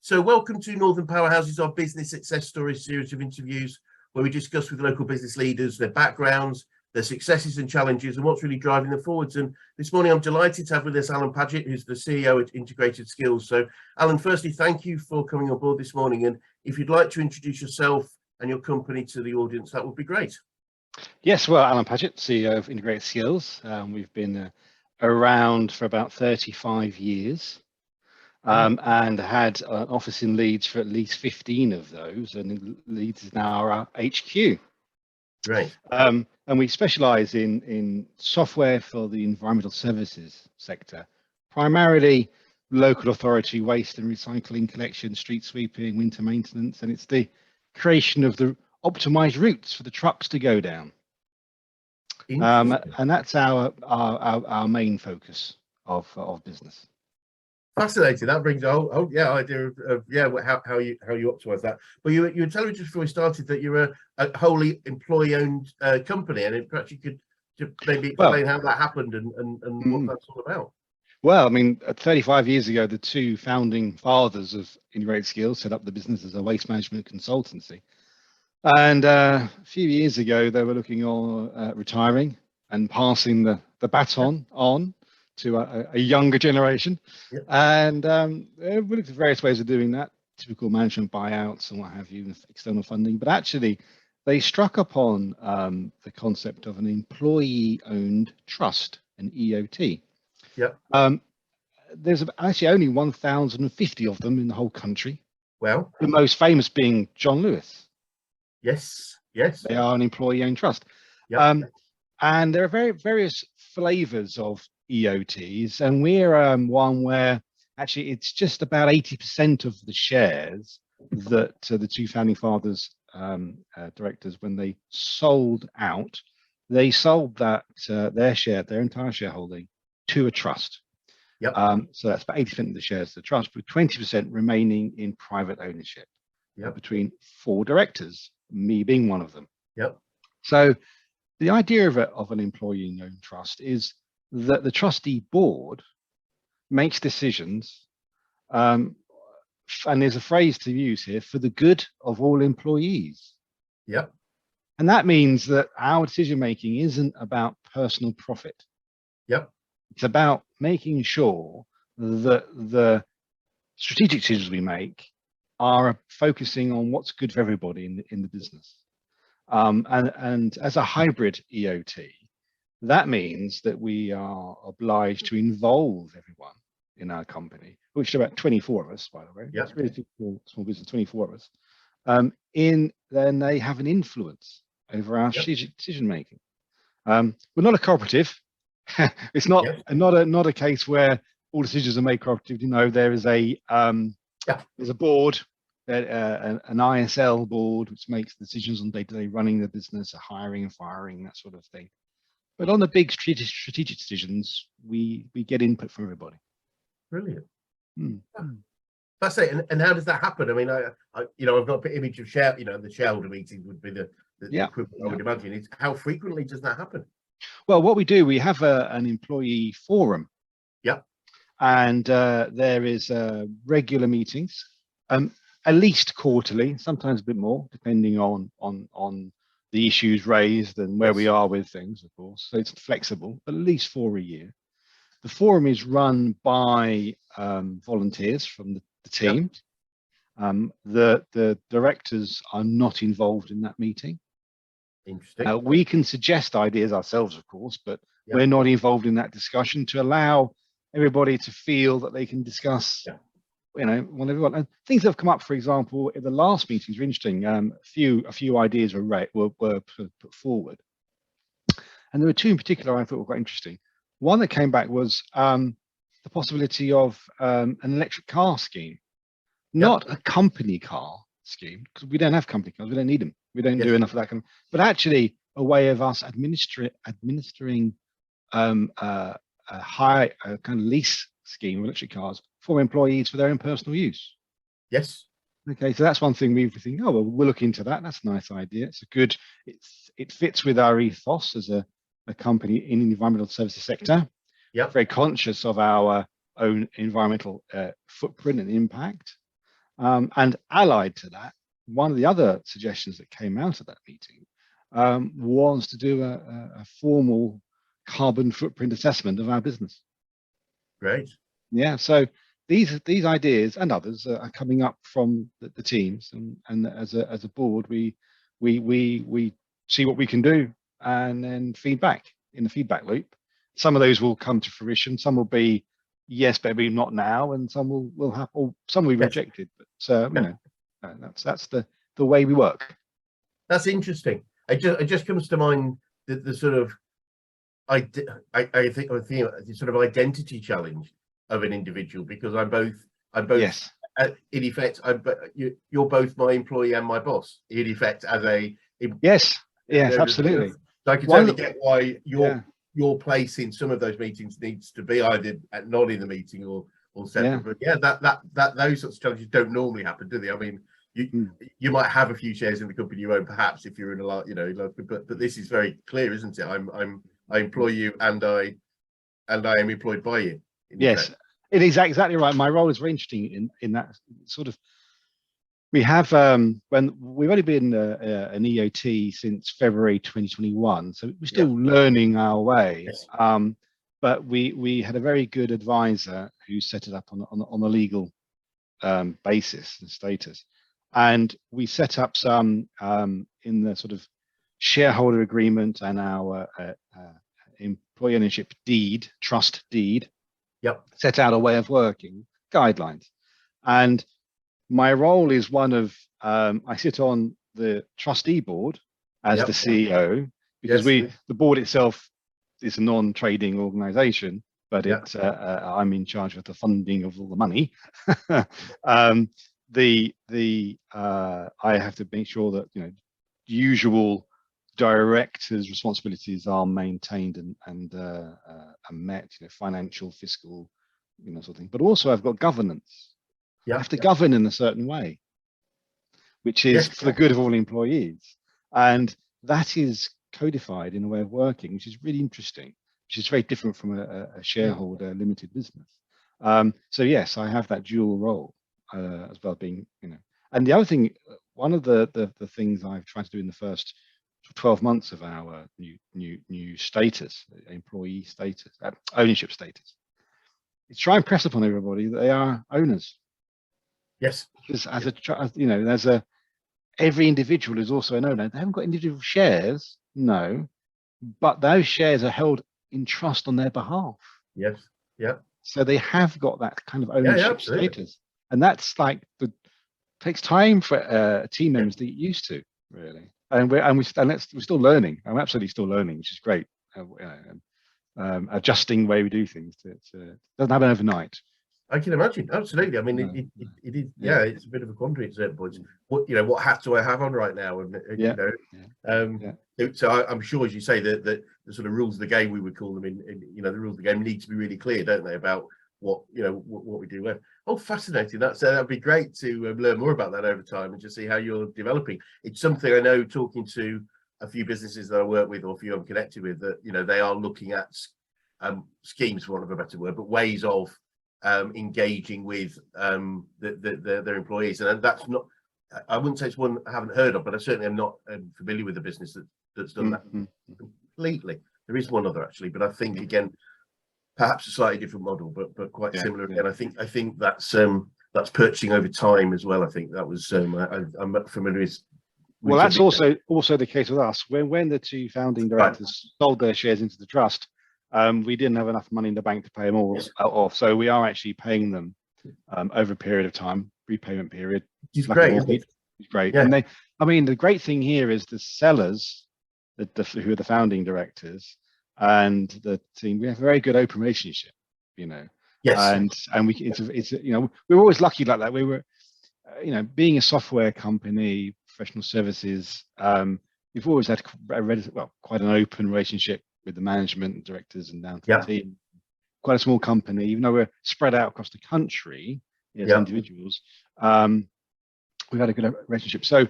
So welcome to Northern Powerhouses, our business success stories series of interviews where we discuss with local business leaders their backgrounds, their successes and challenges, and what's really driving them forwards. And this morning I'm delighted to have with us Alan Paget, who's the CEO at Integrated Skills. So Alan, firstly, thank you for coming on board this morning. And if you'd like to introduce yourself and your company to the audience, that would be great. Yes, well, Alan Paget, CEO of Integrated Skills. We've been around for about 35 years and had an office in Leeds for at least 15 of those, and Leeds is now our HQ. Great. And we specialise in software for the environmental services sector, primarily local authority waste and recycling collection, street sweeping, winter maintenance, and it's the creation of the optimised routes for the trucks to go down. And that's our main focus of business. Fascinating. That brings idea of how you optimize that. But you were telling me just before we started that you're a wholly employee-owned company, and perhaps you could maybe explain how that happened and what that's all about. Well, I mean, 35 years ago, the two founding fathers of Integrated Skills set up the business as a waste management consultancy. And a few years ago, they were looking on retiring and passing the baton on to a younger generation. Yep. And we looked at various ways of doing that, typical management buyouts and what have you, external funding. But actually, they struck upon the concept of an employee-owned trust, an EOT. Yeah. There's actually only 1,050 of them in the whole country. Well, the most famous being John Lewis. Yes. They are an employee-owned trust. Yep. And there are various flavors of EOTs, and we're one where actually it's just about 80% of the shares that the two founding fathers, directors, when they sold out, they sold that their entire shareholding to a trust. Yep. So that's about 80% of the shares of the trust, with 20% remaining in private ownership. Yep. Between 4 directors, me being one of them. Yep. So the idea of an employee-owned trust is that the trustee board makes decisions, and there's a phrase to use here, for the good of all employees. Yep. And that means that our decision-making isn't about personal profit. Yep. It's about making sure that the strategic decisions we make are focusing on what's good for everybody in the business. And as a hybrid EOT, that means that we are obliged to involve everyone in our company, which are about 24 of us, by the way. Yeah. It's really small business, 24 of us. Then they have an influence over our strategic decision making. We're not a cooperative. It's not a case where all decisions are made cooperatively. No, there is there's a board, an ISL board, which makes decisions on day-to-day running the business, hiring and firing, that sort of thing. But on the big strategic decisions, we get input from everybody. Brilliant. Fascinating. And how does that happen? I mean, I've got an image of the shareholder meetings would be the equivalent, I would imagine. It's how frequently does that happen? Well, what we do, we have an employee forum. Yeah. And there is regular meetings, at least quarterly, sometimes a bit more, depending on the issues raised and where we are with things, of course. So it's flexible, but at least 4 a year. The forum is run by volunteers from the team. The directors are not involved in that meeting. Interesting. We can suggest ideas ourselves, of course, but we're not involved in that discussion, to allow everybody to feel that they can discuss, whenever. And things that have come up, for example, in the last meetings were interesting. A few ideas were put forward, and there were 2 in particular I thought were quite interesting. One that came back was the possibility of an electric car scheme, not a company car scheme, because we don't have company cars, we don't need them. We don't do enough of that, but actually a way of us administering a high kind of lease scheme of electric cars for employees for their own personal use. Yes. Okay, so that's one thing we think, oh, well, we'll look into that. That's a nice idea. It fits with our ethos as a company in the environmental services sector. Yeah. Very conscious of our own environmental footprint and impact. And allied to that, one of the other suggestions that came out of that meeting was to do a formal carbon footprint assessment of our business. Great. Yeah, so these ideas and others are coming up from the teams, and as a board, we see what we can do and then feedback in the feedback loop. Some of those will come to fruition. Some will be yes, but maybe not now, and some will happen, or some will be rejected. But you know, that's the way we work. That's interesting. It just comes to mind the sort of I think the sort of identity challenge of an individual, because I'm both Yes. In effect you're both my employee and my boss in effect as a yes absolutely. So I can totally get why your place in some of those meetings needs to be either not in the meeting or separate. But that those sorts of challenges don't normally happen, do they? I mean, you might have a few shares in the company you own, perhaps, if you're in a lot, you know, but this is very clear, isn't it? I employ you and I am employed by you. Yes, it is exactly right. My role is very interesting in that sort of. We have when we've only been an EOT since February 2021, so we're still learning our way. Yes. But we had a very good advisor who set it up on a legal basis and status, and we set up some in the sort of shareholder agreement and our employee ownership deed, trust deed. Yep. Set out a way of working, guidelines, and my role is one of I sit on the trustee board as the CEO, because the board itself is a non-trading organization, but I'm in charge of the funding of all the money. I have to make sure that, you know, usual directors' responsibilities are maintained and met, you know, financial, fiscal, you know, sort of thing. But also I've got governance. I have to govern in a certain way, which is for the good of all employees. And that is codified in a way of working, which is really interesting, which is very different from a shareholder limited business. So yes, I have that dual role as well, being, you know. And the other thing, one of the things I've tried to do in the first 12 months of our new status, employee status, ownership status, is try and press upon everybody that they are owners. Yes. Because as you know, every individual is also an owner. They haven't got individual shares, no, but those shares are held in trust on their behalf. Yes. Yeah. So they have got that kind of ownership status, and that's like takes time for team members to get used to, really. And we're still learning. I'm absolutely still learning, which is great. Adjusting the way we do things. It doesn't happen overnight. I can imagine. Absolutely. I mean, it is. Yeah, it's a bit of a quandary at certain points. What hat do I have on right now? And so I'm sure, as you say, that the sort of rules of the game, we would call them, the rules of the game need to be really clear, don't they, about what we do where. Oh, fascinating. That'd be great to learn more about that over time and just see how you're developing. It's something I know, talking to a few businesses that I work with or a few I'm connected with, that they are looking at schemes, for want of a better word, but ways of engaging with their employees. And that's not, I wouldn't say it's one I haven't heard of, but I certainly am not familiar with a business that's done that completely. There is one other, actually, but I think, again, perhaps a slightly different model, but quite similar. Again, I think that's purchasing over time as well. I think that was I'm familiar with. Well, that's also the case with us. When the two founding directors sold their shares into the trust, we didn't have enough money in the bank to pay them all off. So we are actually paying them over a period of time, repayment period. It's great. It's great. Yeah. And the great thing here is the sellers, who are the founding directors, and the team, we have a very good open relationship, Yes. And we're always lucky like that. We were, being a software company, professional services, we've always had quite an open relationship with the management and directors and down to the team. Quite a small company, even though we're spread out across the country as individuals, we've had a good relationship. So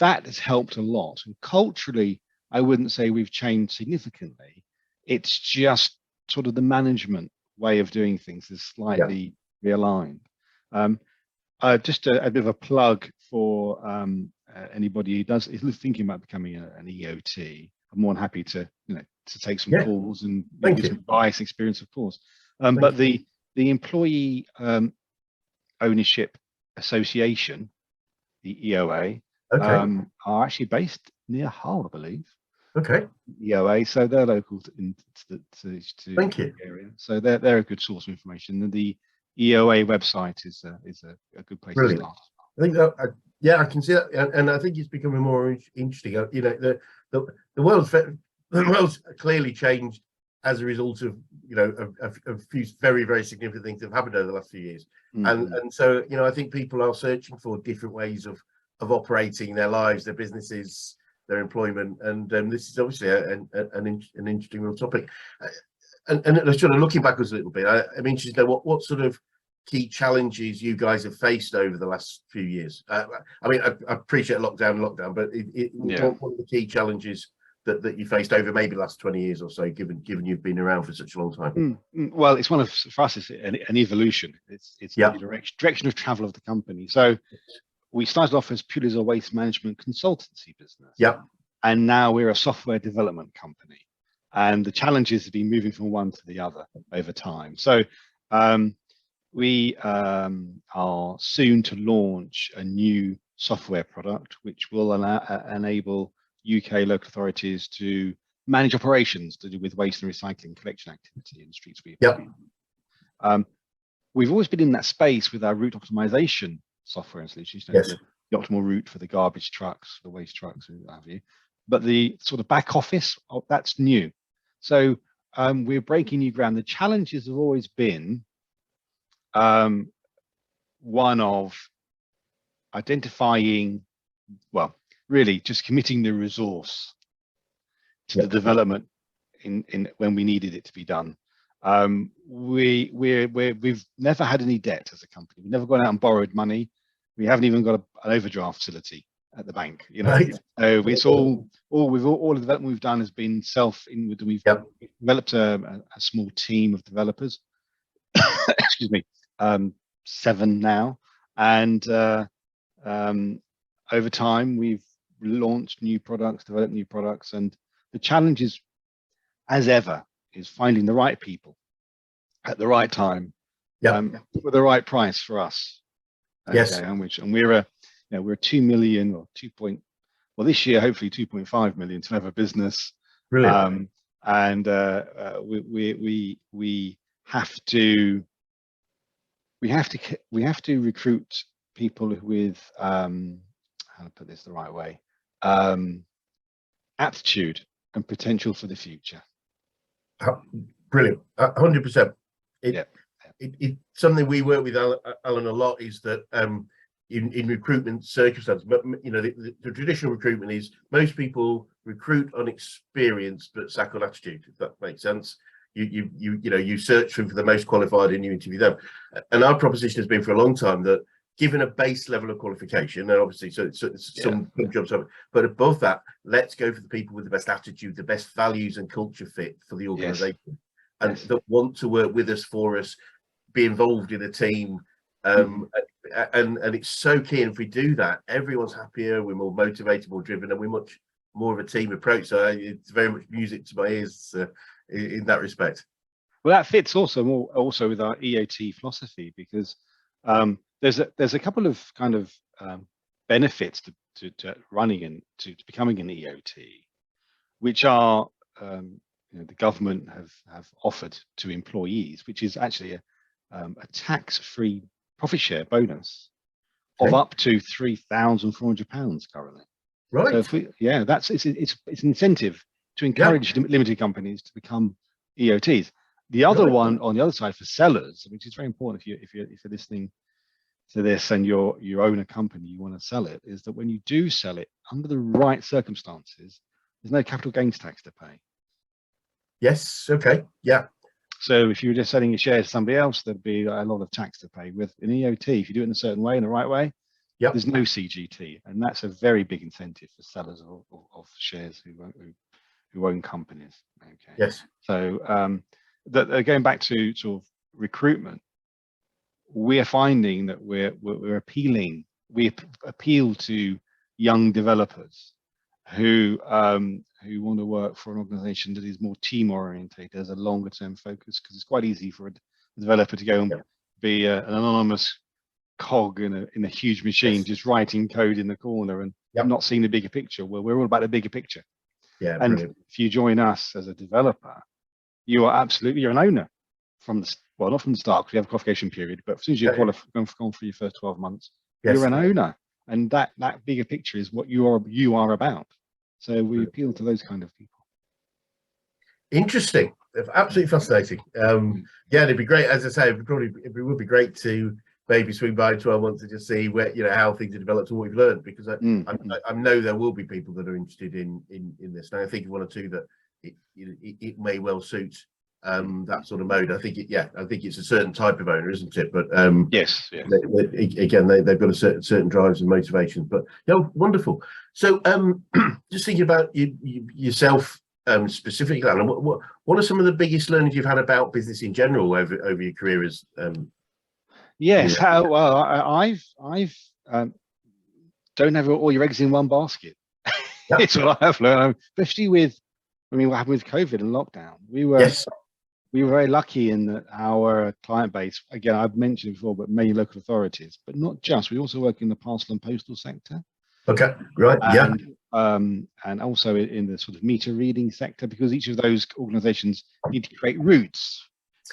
that has helped a lot. And culturally, I wouldn't say we've changed significantly. It's just sort of the management way of doing things is slightly realigned. Just a bit of a plug for anybody who is thinking about becoming an EOT. I'm more than happy to to take some calls and give some advice, experience, of course. But the Employee Ownership Association, the EOA, are actually based near Hull, I believe. Okay. EOA, so they're local to Thank the you. area. So they're a good source of information. And the EOA website is a good place to start. I think that, I can see that, and I think it's becoming more interesting. The world's clearly changed as a result of a few very, very significant things that have happened over the last few years, and so I think people are searching for different ways of operating their lives, their businesses, their employment, and this is obviously an interesting real topic. And sort of looking backwards a little bit, I'm interested to know what sort of key challenges you guys have faced over the last few years. I mean, I appreciate lockdown, but what are the key challenges that you faced over maybe the last 20 years or so, given you've been around for such a long time? Well, it's for us, it's an evolution. It's the direction of travel of the company. So we started off as purely as a waste management consultancy business. And now we're a software development company. And the challenges have been moving from one to the other over time. So we are soon to launch a new software product, which will enable UK local authorities to manage operations to do with waste and recycling collection activity in the streets we have. We've always been in that space with our route optimization software and solutions, the optimal route for the garbage trucks, the waste trucks, and what have you. But the sort of back office, that's new. So we're breaking new ground. The challenges have always been one of identifying, well, really just committing the resource to the development in when we needed it to be done. We've never had any debt as a company. We've never gone out and borrowed money. We haven't even got an overdraft facility at the bank. So it's all the development we've done has been self-inward. We've developed a small team of developers. Excuse me, 7 now, and over time we've launched new products, developed new products, and the challenge is, as ever, is finding the right people at the right time, for the right price for us. And we're 2 million or this year hopefully 2.5 million to have a business. Brilliant. And we have to recruit people with how to put this the right way, aptitude and potential for the future. Brilliant. 100%. It's something we work with Alan a lot, is that in recruitment circumstances, but the traditional recruitment is most people recruit on experience but sack on attitude, if that makes sense. You search for the most qualified and you interview them. And our proposition has been for a long time that given a base level of qualification, and obviously some jobs have, but above that, let's go for the people with the best attitude, the best values and culture fit for the organisation, and that want to work with us, for us, be involved in a team. And it's so key. And if we do that, everyone's happier, we're more motivated, more driven, and we're much more of a team approach. So it's very much music to my ears in that respect. Well, that fits also with our EOT philosophy, because there's a couple of kind of benefits to running and to becoming an EOT, which are the government have offered to employees, which is actually a tax-free profit share bonus of up to £3,400 currently. Right. So if it's an incentive to encourage limited companies to become EOTs. The other one on the other side for sellers, which is very important if you're listening to this and you own a company, you want to sell it, is that when you do sell it under the right circumstances, there's no capital gains tax to pay. Yes. Okay. Yeah. So if you were just selling your shares to somebody else, there'd be a lot of tax to pay. With an EOT, if you do it in a certain way, in the right way, there's no CGT, and that's a very big incentive for sellers of shares who own companies. Okay. Yes. So going back to sort of recruitment, we're finding that we appeal to young developers who want to work for an organization that is more team orientated, has a longer term focus, because it's quite easy for a developer to go and be an anonymous cog in a huge machine, just writing code in the corner and not seeing the bigger picture. Well, we're all about the bigger picture. Yeah, and brilliant. If you join us as a developer, you're an owner from the, well, not from the start, because you have a qualification period, but as soon as you're gone for your first 12 months, you're an owner, and that bigger picture is what you are about. So we appeal to those kind of people. Interesting, absolutely fascinating. Yeah, it'd be great. As I say, it would be great to maybe swing by in 12 months and just see where, how things are developed and what we've learned, because I know there will be people that are interested in this. And I think one or two that it may well suit that sort of mode. I think it's a certain type of owner, isn't it? But yes. Again, they've got a certain drives and motivations. But wonderful. So just thinking about yourself specifically, Alan, what are some of the biggest learnings you've had about business in general over your career as yes, well, I've don't have all your eggs in one basket. It's what I have learned, especially with, what happened with COVID and lockdown. We were very lucky in that our client base, again, I've mentioned before, but many local authorities, but not just. We also work in the parcel and postal sector. Okay, right, and also in the sort of meter reading sector, because each of those organisations need to create routes.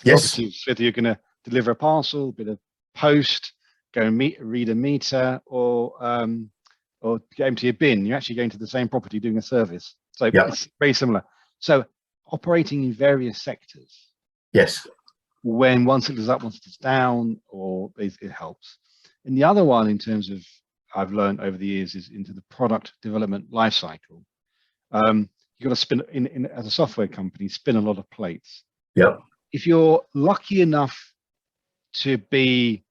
Yes. Whether you're going to deliver a parcel, a bit of post, go and read a meter, or get empty a bin, you're actually going to the same property doing a service. So it's very similar. So operating in various sectors. Yes. When one sector is up, one sector is down, or it helps. And the other one, in terms of I've learned over the years, is into the product development life cycle. You've got to spin as a software company, spin a lot of plates. Yeah. If you're lucky enough to be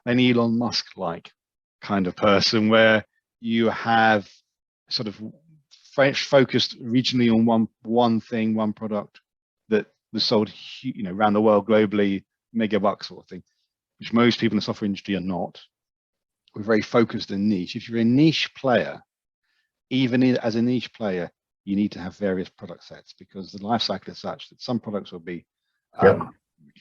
an Elon Musk-like kind of person, where you have sort of focused regionally on one thing, one product that was sold, around the world globally, megabucks sort of thing, which most people in the software industry are not. We're very focused and niche. If you're a niche player, even as a niche player, you need to have various product sets, because the life cycle is such that some products will be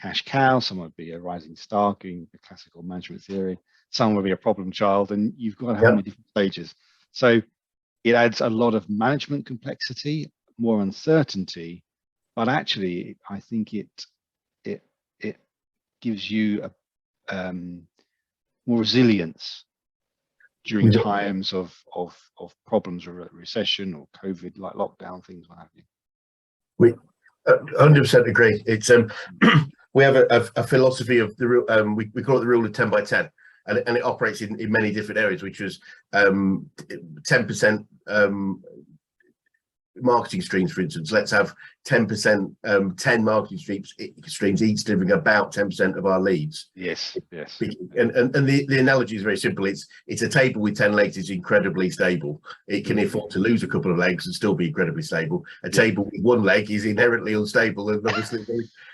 cash cow, some would be a rising star, doing the classical management theory, some will be a problem child, and you've got to have many different stages. So it adds a lot of management complexity, more uncertainty, but actually I think it gives you more resilience during times of problems, or recession or COVID, like lockdown, things, what have you. We 100% agree. It's we have a philosophy of the rule. We call it the rule of 10 by 10, and it operates in many different areas, which was 10% marketing streams, for instance. Let's have 10%, 10 marketing streams, each delivering about 10% of our leads. Yes. And the analogy is very simple. It's a table with 10 legs is incredibly stable. It can afford to lose a couple of legs and still be incredibly stable. A table with one leg is inherently unstable, and obviously,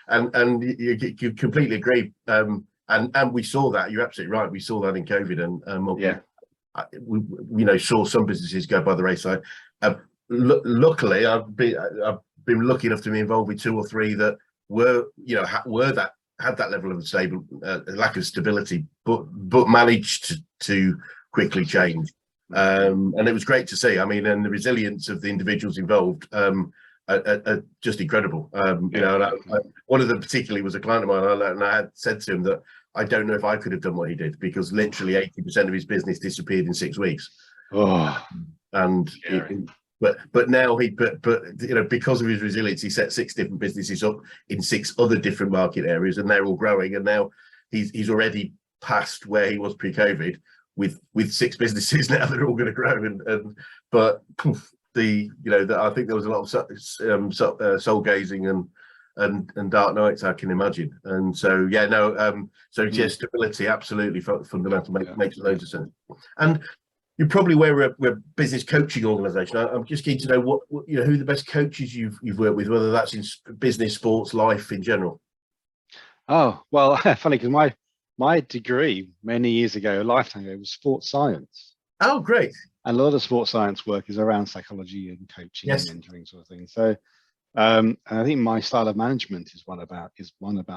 and you completely agree. And we saw that. You're absolutely right. We saw that in COVID, and we saw some businesses go by the wayside. Luckily, I've been lucky enough to be involved with 2 or 3 that had that level of stable lack of stability, but managed to quickly change, and it was great to see. And the resilience of the individuals involved are just incredible. One of them particularly was a client of mine, and I had said to him that I don't know if I could have done what he did, because literally 80% of his business disappeared in 6 weeks. But now because of his resilience, he set 6 different businesses up in 6 other different market areas, and they're all growing. And now he's already past where he was pre-COVID with 6 businesses now that are all going to grow. I think there was a lot of soul gazing and dark nights, I can imagine. And so stability absolutely fundamental, makes loads of sense. And you're probably we're a business coaching organisation. I'm just keen to know what who the best coaches you've worked with, whether that's in business, sports, life in general. Oh, well, funny, because my degree many years ago, a lifetime ago, was sports science. Oh, great. And a lot of sports science work is around psychology and coaching Yes. and mentoring sort of thing. So, and I think my style of management is one about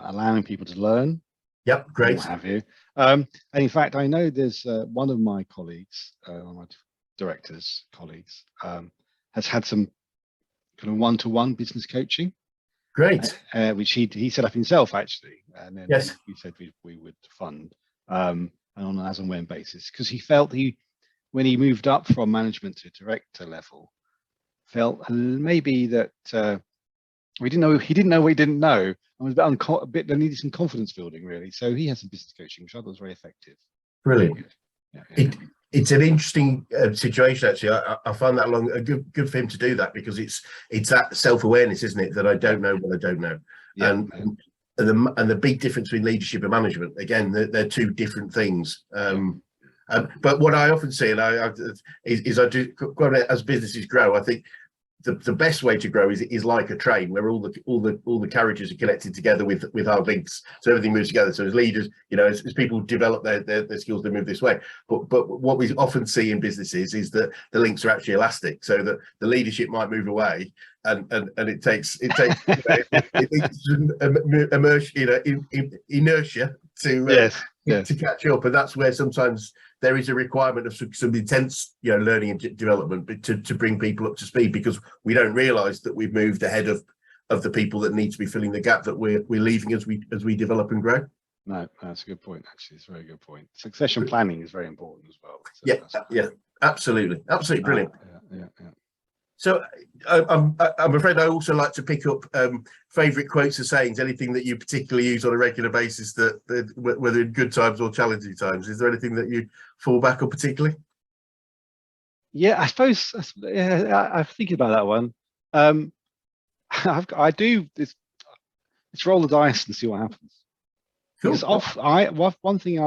allowing people to learn. Yep, great. What have you. And in fact, I know there's one of my colleagues, one of my directors' colleagues, has had some kind of one-to-one business coaching. Great. Which he set up himself, actually. And then Yes. we said we would fund and on an as and when basis, because he felt when he moved up from management to director level, felt maybe that he didn't know what he didn't know, and was a bit they needed some confidence building, really. So he has some business coaching, which I thought was very effective. Brilliant. Yeah. It's an interesting situation, actually. I find that a good for him to do that, because it's that self-awareness, isn't it, that I don't know what I don't know. Yeah, and the big difference between leadership and management, again, they're two different things. But what I often see, and I do, as businesses grow, I think the best way to grow is like a train, where all the carriages are connected together with hard links, so everything moves together. So as leaders, as people develop their skills, they move this way. But what we often see in businesses is that the links are actually elastic, so that the leadership might move away, and it takes inertia to catch up, and that's where sometimes there is a requirement of some intense, learning and development, but to bring people up to speed, because we don't realise that we've moved ahead of the people that need to be filling the gap that we're leaving as we develop and grow. No, that's a good point. Actually, it's a very good point. Succession planning is very important as well. So absolutely, brilliant. Yeah. So I'm afraid I also like to pick up favourite quotes or sayings, anything that you particularly use on a regular basis, that whether in good times or challenging times. Is there anything that you fall back on particularly? Yeah, I suppose. I'm thinking about that one. I do this. Let's roll the dice and see what happens. Cool. Because one thing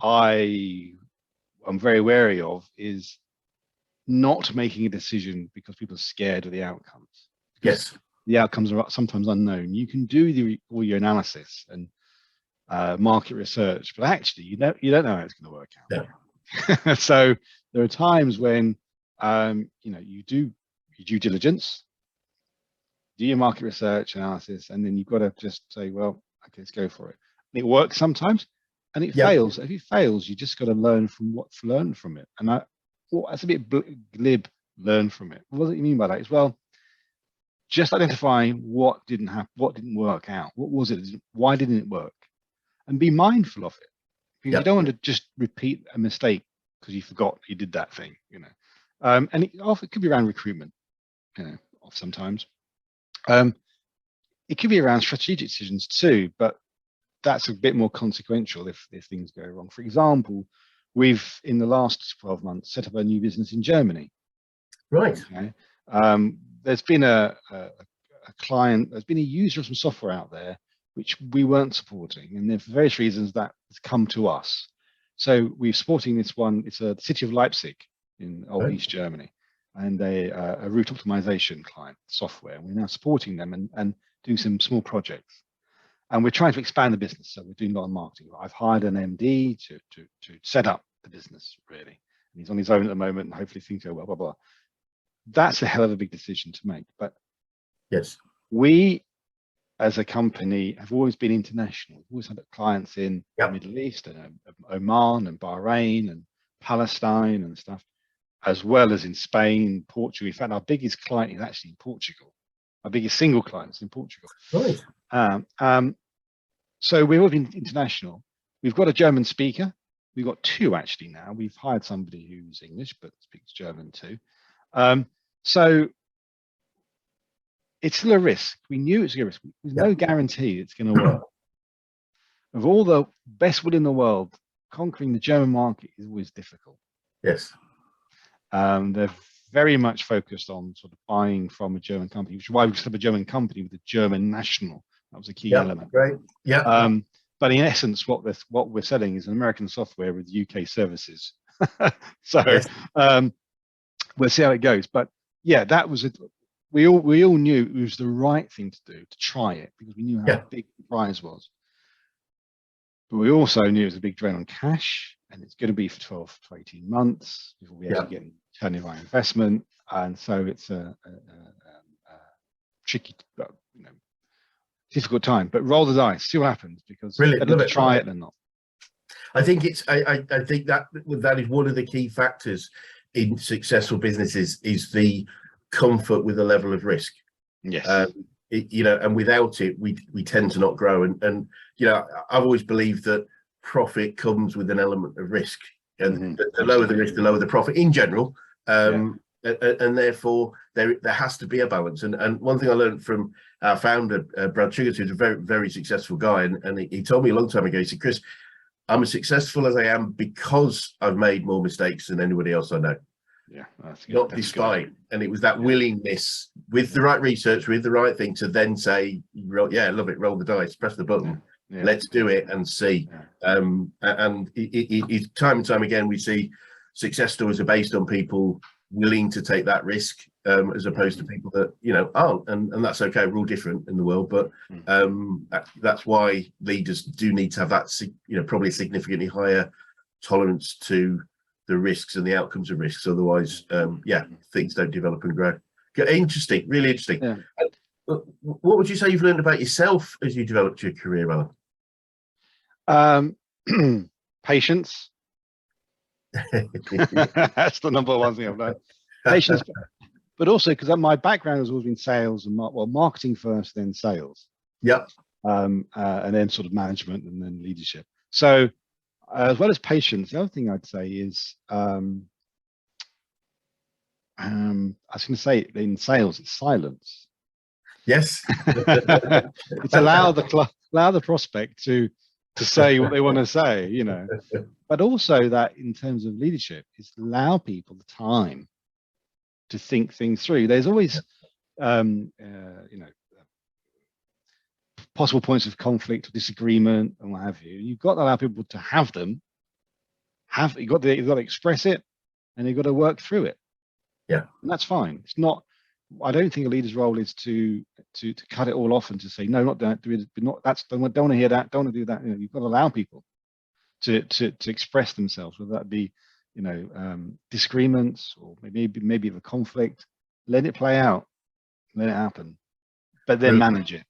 I'm very wary of is not making a decision because people are scared of the outcomes. Yes. The outcomes are sometimes unknown. You can do all your analysis and market research, but actually you don't know how it's going to work out. Yeah. So there are times when you do your due diligence, do your market research analysis, and then you've got to just say, well, okay, let's go for it. And it works sometimes, and it fails. If it fails, you just got to learn from it. And that's a bit glib. Learn from it. What does it mean by that? As well, just identify what didn't happen, what didn't work out. What was it? Why didn't it work? And be mindful of it, because you don't want to just repeat a mistake because you forgot you did that thing. And it could be around recruitment. Sometimes it could be around strategic decisions too, but that's a bit more consequential if things go wrong. For example, we've in the last 12 months set up a new business in Germany. Right. Okay. There's been a client, there's been a user of some software out there which we weren't supporting, and then for various reasons that has come to us. So we're supporting this one. It's the city of Leipzig in old East Germany, and a route optimization client software. We're now supporting them and doing some small projects. And we're trying to expand the business, so we're doing a lot of marketing. I've hired an MD to set up the business, really. And he's on his own at the moment, and hopefully things go well, blah, blah. That's a hell of a big decision to make. But yes, we, as a company, have always been international. We've always had clients in the Middle East and Oman and Bahrain and Palestine and stuff, as well as in Spain, Portugal. In fact, our biggest client is actually in Portugal. Our biggest single client is in Portugal. Right. So we've all been international. We've got a German speaker. We've got two actually now. We've hired somebody who's English but speaks German too. So it's still a risk. We knew it's a risk. There's no guarantee it's going to work. Of all the best will in the world, conquering the German market is always difficult. Yes. They're very much focused on sort of buying from a German company, which is why we set up a German company with a German national. That was a key element. Right. Yeah. But in essence, what we're selling is an American software with UK services. So we'll see how it goes. But yeah, that was we all knew it was the right thing to do, to try it, because we knew how big the prize was. but we also knew it was a big drain on cash, and it's going to be for 12 to 18 months before we actually get return of our investment. And so it's a tricky, difficult time. But roll the dice, see what happens, because better to try it than not. I think I think that is one of the key factors in successful businesses, is the comfort with the level of risk. Yes. And without it, we tend to not grow. And I've always believed that profit comes with an element of risk, and the lower the risk, the lower the profit in general. And therefore there has to be a balance. And one thing I learned from our founder, Brad Sugar, who's a very, very successful guy, and he told me a long time ago, he said, Chris, I'm as successful as I am because I've made more mistakes than anybody else I know. Yeah, not despite. And it was that willingness, with the right research, with the right thing, to then say, love it, roll the dice, press the button, let's do it and see. And it time and time again, we see success stories are based on people willing to take that risk, as opposed to people that aren't, and that's okay. We're all different in the world, but that's why leaders do need to have that probably significantly higher tolerance to the risks and the outcomes of risks. Otherwise, things don't develop and grow. Interesting, really interesting. What would you say you've learned about yourself as you developed your career, Alan? Patience. That's the number one thing I've learned. Patience, but also because my background has always been sales and marketing first, then sales. Yep. And then sort of management, and then leadership. So, as well as patience, the other thing I'd say is, I was going to say, in sales, it's silence. Yes. It's allow the prospect to say what they want to say, but also that in terms of leadership, is allow people the time to think things through. There's always, possible points of conflict or disagreement and what have you. You've got to allow people to have them. You've got to express it, and you've got to work through it. Yeah, and that's fine. It's not. I don't think a leader's role is to cut it all off and to say no, not that. Don't want to hear that. Don't want to do that. You've got to allow people to express themselves, whether that be disagreements or maybe the conflict. Let it play out. Let it happen, but then manage it.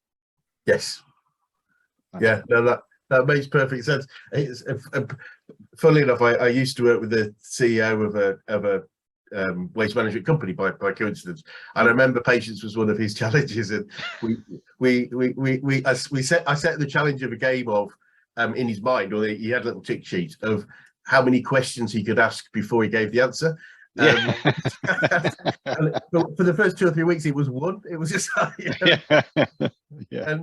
Yes. Yeah, no, that makes perfect sense. It's funnily enough, I used to work with the CEO of a waste management company by coincidence, and I remember patience was one of his challenges, and I set the challenge of a game of in his mind, or he had a little tick sheet of how many questions he could ask before he gave the answer. And for the first 2 or 3 weeks, it was one. It was just, and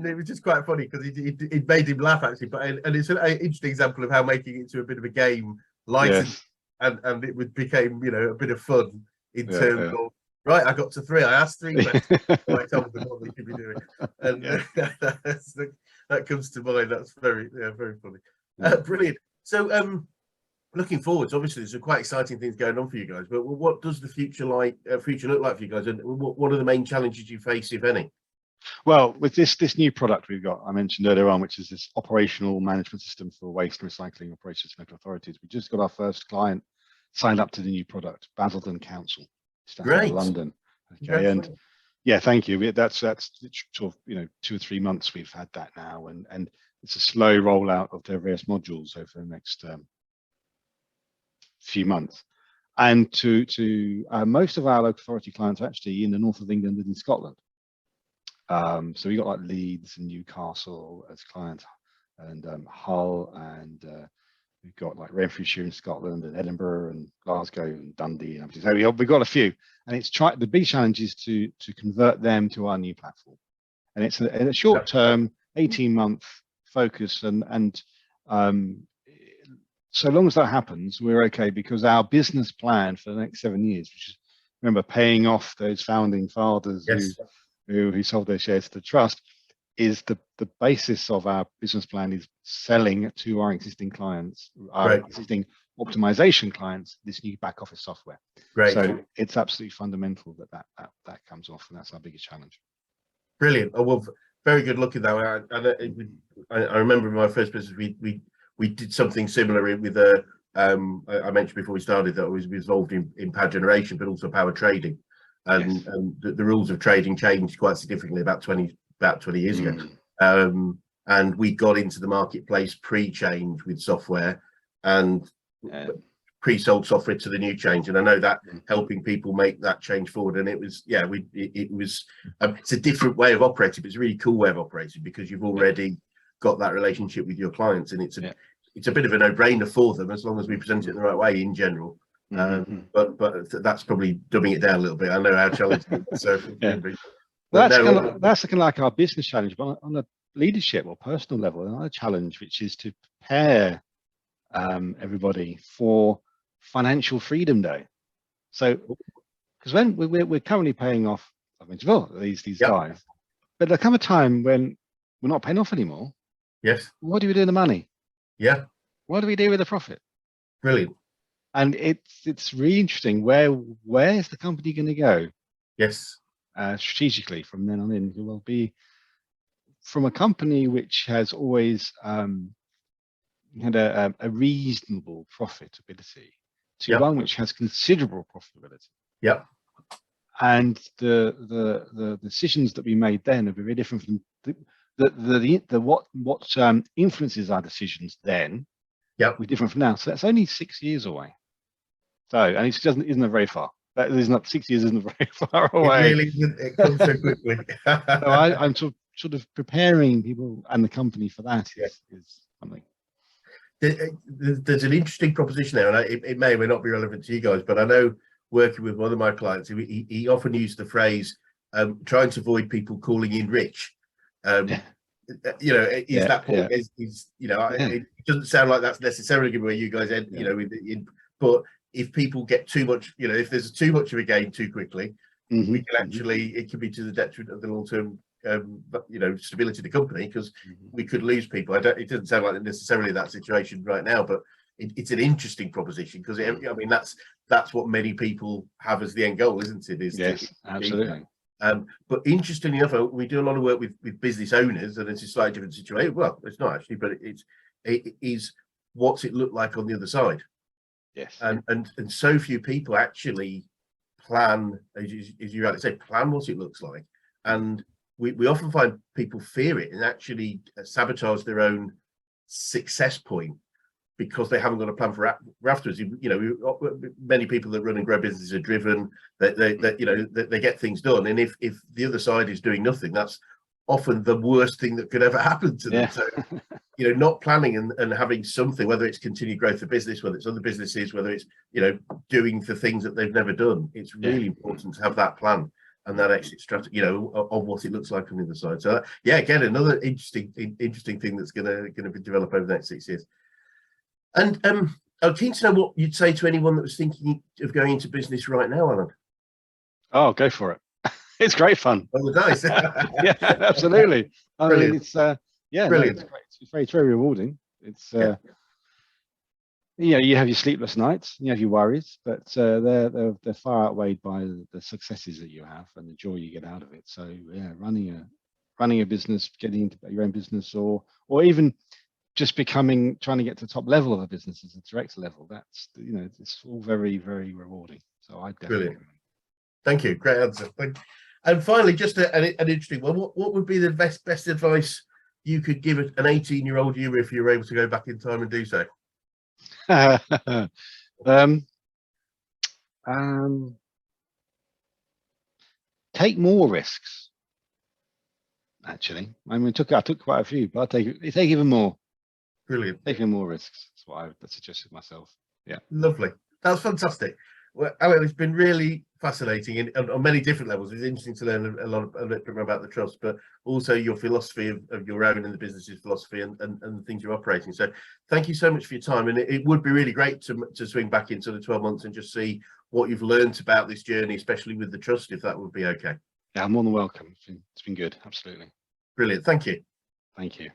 it was just quite funny because it made him laugh actually. But and it's an interesting example of how making it into a bit of a game lightened, and it became a bit of fun in terms of right. I got to 3. I asked 3 questions. I told them what they should be doing, and that comes to mind. That's very funny. Brilliant. So looking forwards, obviously there's some quite exciting things going on for you guys, but what does the future look like for you guys, and what are the main challenges you face, if any? Well, with this new product we've got, I mentioned earlier on, which is this operational management system for waste and recycling operations in local authorities. We just got our first client signed up to the new product, Basildon Council, Great. London. Okay, and thank you. That's sort of 2 or 3 months we've had that now, and it's a slow rollout of their various modules over the next few months. And to most of our local authority clients are actually in the north of England and in Scotland. So we got like Leeds and Newcastle as clients, and Hull, and we've got like Renfrewshire in Scotland, and Edinburgh and Glasgow and Dundee, and so we've got a few. And it's the big challenge is to convert them to our new platform, and it's a short term 18-month focus, and so long as that happens, we're okay, because our business plan for the next 7 years, which is, remember, paying off those founding fathers who sold their shares to the trust, is the basis of our business plan is selling to our existing clients, our existing optimization clients, this new back office software. So it's absolutely fundamental that comes off, and that's our biggest challenge. Brilliant. Oh, well, very good luck at that. I remember in my first business, we we did something similar with a. I mentioned before we started that I was involved in power generation, but also power trading, and, Yes. and the rules of trading changed quite significantly about 20 years ago. And we got into the marketplace pre-change with software and pre-sold software to the new change, and I know that helping people make that change forward. And it was, it's a different way of operating, but it's a really cool way of operating because you've already got that relationship with your clients, and it's a bit of a no-brainer for them as long as we present it in the right way in general. But that's probably dumbing it down a little bit. I know how challenging it is. So that's kind of like our business challenge, but on a leadership or personal level, another challenge, which is to prepare everybody for Financial Freedom Day. So, because when we're currently paying off, I mentioned, well, these guys, but there'll come a time when we're not paying off anymore. Yes. What do we do with the money? Yeah. What do we do with the profit? Brilliant. And it's really interesting. Where is the company going to go? Yes. Strategically from then on in, it will be from a company which has always had a reasonable profitability to one which has considerable profitability. Yeah. And the decisions that we made then are very different from what influences our decisions then. Yeah. We're different from now. So that's only 6 years away. So, and it isn't very far. That is not 6 years isn't very far away. It really isn't. It comes so quickly. So I'm sort of preparing people and the company for that is something. There's an interesting proposition there, and it may or may not be relevant to you guys, but I know working with one of my clients, he often used the phrase trying to avoid people calling in rich. You know, is that point? It doesn't sound like that's necessarily where you guys end, but if people get too much, if there's too much of a gain too quickly, we can actually, it can be to the detriment of the long-term stability of the company, because we could lose people. It doesn't sound like necessarily that situation right now, but it's an interesting proposition, because I mean that's what many people have as the end goal, isn't it? Yes, absolutely. But interestingly enough, we do a lot of work with business owners, and it's a slightly different situation. Well, it's not actually, but it is what's it look like on the other side. Yes. And so few people actually plan, as you rightly say, plan what it looks like. And we often find people fear it and actually sabotage their own success point because they haven't got a plan for afterwards. Many people that run and grow businesses are driven, they get things done. And if the other side is doing nothing, that's often the worst thing that could ever happen to them. Yeah. So, not planning and having something, whether it's continued growth of business, whether it's other businesses, whether it's, doing the things that they've never done, it's really important to have that plan and that exit strategy, of what it looks like on the other side. So again, another interesting thing that's going to be developed over the next 6 years. And I'm keen to know what you'd say to anyone that was thinking of going into business right now, Alan. Oh, go for it. It's great fun. Oh, nice. Yeah, absolutely. I mean, it's brilliant. No, it's great. It's very rewarding. It's you have your sleepless nights, you have your worries, but they're far outweighed by the successes that you have and the joy you get out of it. So yeah, running a business, getting into your own business, or even just trying to get to the top level of a business as a director level, that's it's all very, very rewarding. So I definitely. Brilliant. Thank you. Great answer. And finally, just an interesting one. What would be the best advice you could give an 18-year-old you if you were able to go back in time and do so? Take more risks. Actually, I mean, I took quite a few, but I take even more. Brilliant. Taking more risks. That's what I suggested myself. Yeah. Lovely. That's fantastic. Well, Alan, it's been really fascinating on many different levels. It's interesting to learn a bit more about the trust, but also your philosophy of your own and the business's philosophy and the things you're operating. So thank you so much for your time. And it would be really great to swing back into the 12 months and just see what you've learned about this journey, especially with the trust, if that would be okay. Yeah, I'm more than welcome. It's been good. Absolutely. Brilliant. Thank you. Thank you.